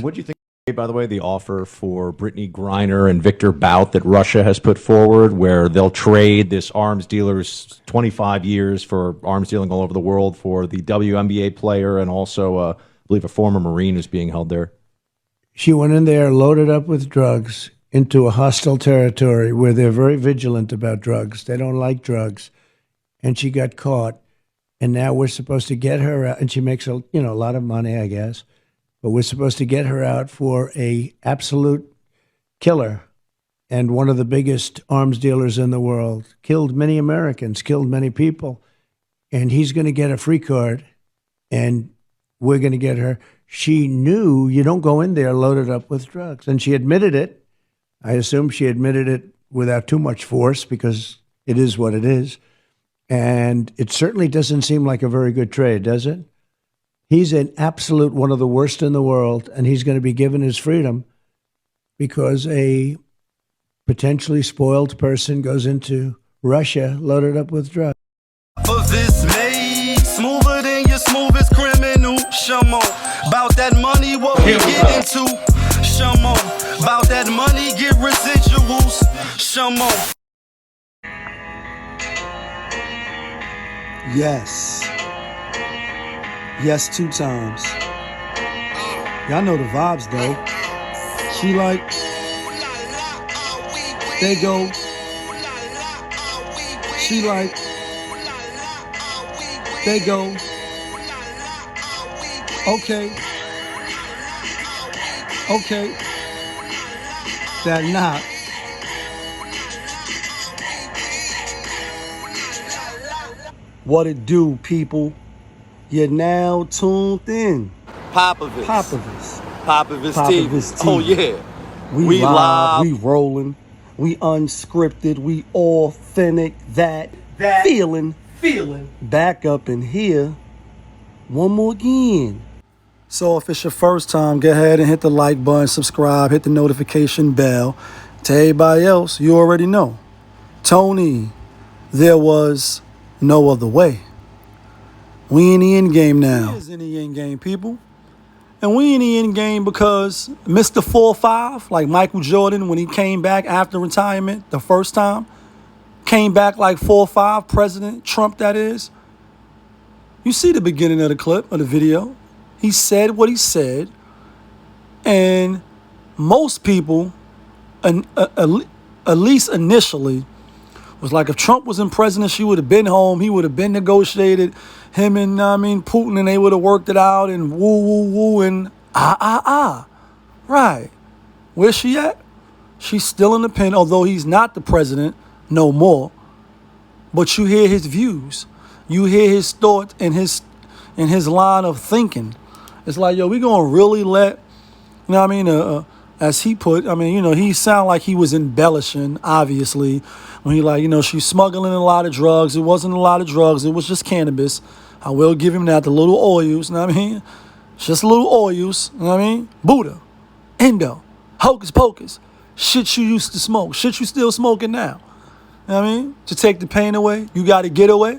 What do you think, by the way, the offer for BrittneY GrineR and Victor Bout that Russia has put forward, where they'll trade this arms dealer's 25 years for arms dealing all over the world for the WNBA player and also, I believe, a former Marine who's being held there? She went in there loaded up with drugs into a hostile territory where they're very vigilant about drugs. They don't like drugs. And she got caught. And now we're supposed to get her out. And she makes a lot of money, I guess. But we're supposed to get her out for a absolute killer and one of the biggest arms dealers in the world. Killed many Americans, killed many people. And he's going to get a free card. And we're going to get her. She knew you don't go in there loaded up with drugs. And she admitted it. I assume she admitted it without too much force because it is what it is. And it certainly doesn't seem like a very good trade, does it? He's an absolute one of the worst in the world, and he's going to be given his freedom because a potentially spoiled person goes into Russia loaded up with drugs. This made smoother than your smoothest criminal. Shamo, about that money, what we get into. Shamo, about that money, get residuals. Shamo. Yes. Yes, 2 times. Y'all know the vibes, though. She like, they go. She like, they go. Okay. Okay. That knock. What it do, people? You're now tuned in. POPAVIST. POPAVIST TV. TV. Oh, yeah. We live, we rolling, we unscripted, we authentic, that feeling. Back up in here one more again. So if it's your first time, go ahead and hit the like button, subscribe, hit the notification bell. To everybody else, you already know. Tony, there was no other way. We in the end game now. We is in the end game, people. And we in the end game because Mr. 4-5, like Michael Jordan, when he came back after retirement the first time, came back like 4-5, President Trump, that is. You see the beginning of the clip, of the video. He said what he said. And most people, at least initially, was like if Trump was in president, she would have been home. He would have been negotiated. Him and, Putin, and they would have worked it out and woo, and Right. Where's she at? She's still in the pen, although he's not the president no more. But you hear his views. You hear his thoughts and his line of thinking. It's like, yo, we going to really let, as he put, he sounded like he was embellishing, obviously, when he she's smuggling a lot of drugs. It wasn't a lot of drugs. It was just cannabis. I will give him that, the little oils, Just little oils, Buddha, Indo, hocus pocus, shit you used to smoke, shit you still smoking now. To take the pain away, you got to get away.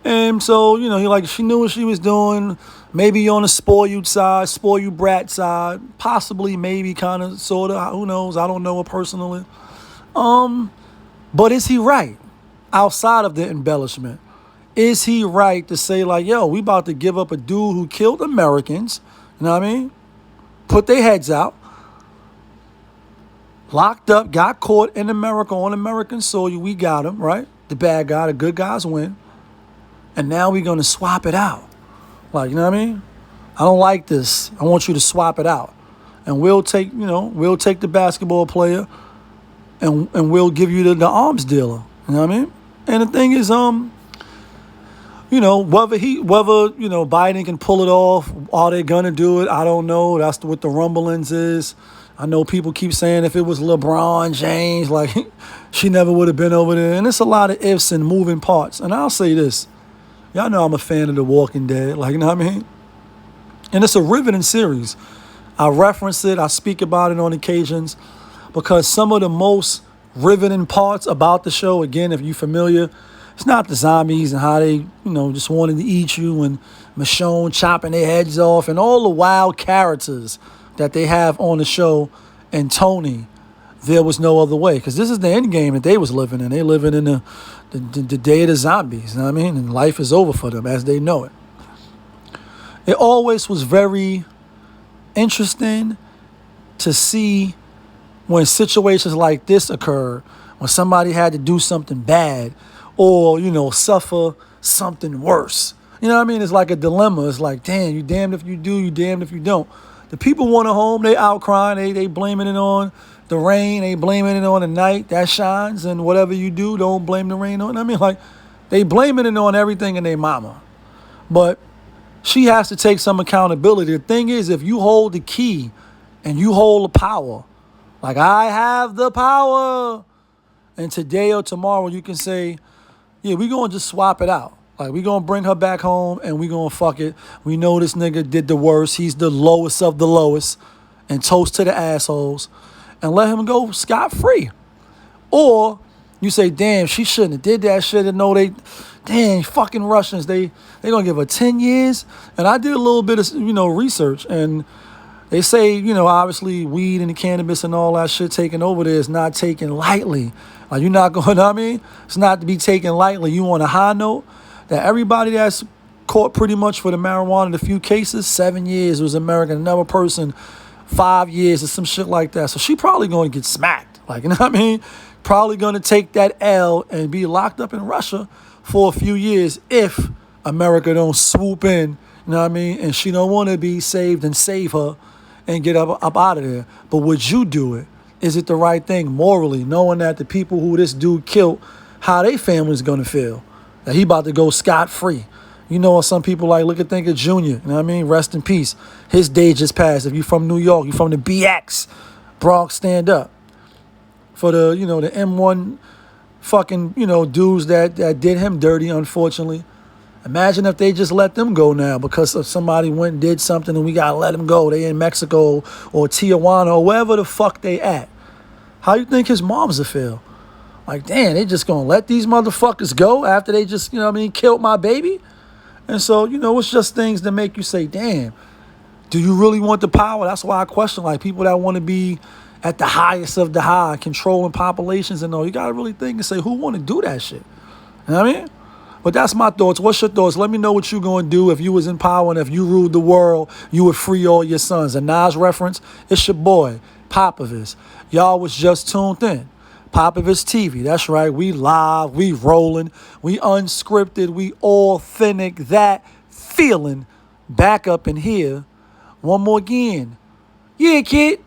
And so, she knew what she was doing. Maybe on the spoiled side, spoiled brat side, possibly, maybe, kind of, sort of. Who knows? I don't know her personally. But is he right? Outside of the embellishment, is he right to say like, yo, we about to give up a dude who killed Americans? You know what I mean? Put their heads out. Locked up, got caught in America on American soil. We got him, right? The bad guy, the good guys win. And now we're going to swap it out. Like, you know what I mean? I don't like this. I want you to swap it out. And we'll take the basketball player and we'll give you the arms dealer. You know what I mean? And the thing is, whether Biden can pull it off, are they going to do it? I don't know. That's what the rumblings is. I know people keep saying if it was LeBron James, like, she never would have been over there. And it's a lot of ifs and moving parts. And I'll say this. Y'all know I'm a fan of The Walking Dead. Like, you know what I mean? And it's a riveting series. I reference it. I speak about it on occasions because some of the most riveting parts about the show, again, if you're familiar, it's not the zombies and how they, just wanted to eat you and Michonne chopping their heads off and all the wild characters that they have on the show and Tony, there was no other way. Because this is the end game that they was living in. They living in the day of the zombies, you know what I mean? And life is over for them as they know it. It always was very interesting to see when situations like this occur, when somebody had to do something bad or, suffer something worse. You know what I mean? It's like a dilemma. It's like, damn, you damned if you do, you damned if you don't. The people want a home, they out crying, they blaming it on the rain, they blaming it on the night that shines, and whatever you do, don't blame the rain on. I mean, like, they blaming it on everything in their mama. But she has to take some accountability. The thing is, if you hold the key and you hold the power, like I have the power, and today or tomorrow you can say, yeah, we're going to just swap it out. Like, we're going to bring her back home and we're going to fuck it. We know this nigga did the worst. He's the lowest of the lowest. And toast to the assholes. And let him go scot-free. Or you say, damn, she shouldn't have did that shit. And know damn, fucking Russians, they going to give her 10 years. And I did a little bit of, research. And they say, obviously weed and the cannabis and all that shit taken over there is not taken lightly. Like, you're not going, I mean, it's not to be taken lightly. You on a high note that everybody that's caught pretty much for the marijuana in a few cases, 7 years was American. Another person, 5 years or some shit like that. So she probably going to get smacked. Like, you know what I mean? Probably going to take that L and be locked up in Russia for a few years if America don't swoop in, you know what I mean? And she don't want to be saved and save her and get up out of there. But would you do it? Is it the right thing morally, knowing that the people who this dude killed, how they family's going to feel? That he about to go scot-free. Some people think of Junior, you know what I mean? Rest in peace. His day just passed. If you from New York, you from the BX, Bronx, stand up. For the, the M1 fucking, dudes that did him dirty, unfortunately. Imagine if they just let them go now because of somebody went and did something and we got to let them go. They in Mexico or Tijuana or wherever the fuck they at. How you think his moms will feel? Like, damn, they just going to let these motherfuckers go after they just, killed my baby? And so, it's just things that make you say, damn, do you really want the power? That's why I question, like, people that want to be at the highest of the high, controlling populations and all. You got to really think and say, who want to do that shit? You know what I mean? But that's my thoughts. What's your thoughts? Let me know what you going to do if you was in power and if you ruled the world, you would free all your sons. A Nas reference, it's your boy, POPAVIST. Y'all was just tuned in. POPAVIST TV. That's right. We live. We rolling. We unscripted. We authentic. That feeling back up in here. One more again. Yeah, kid.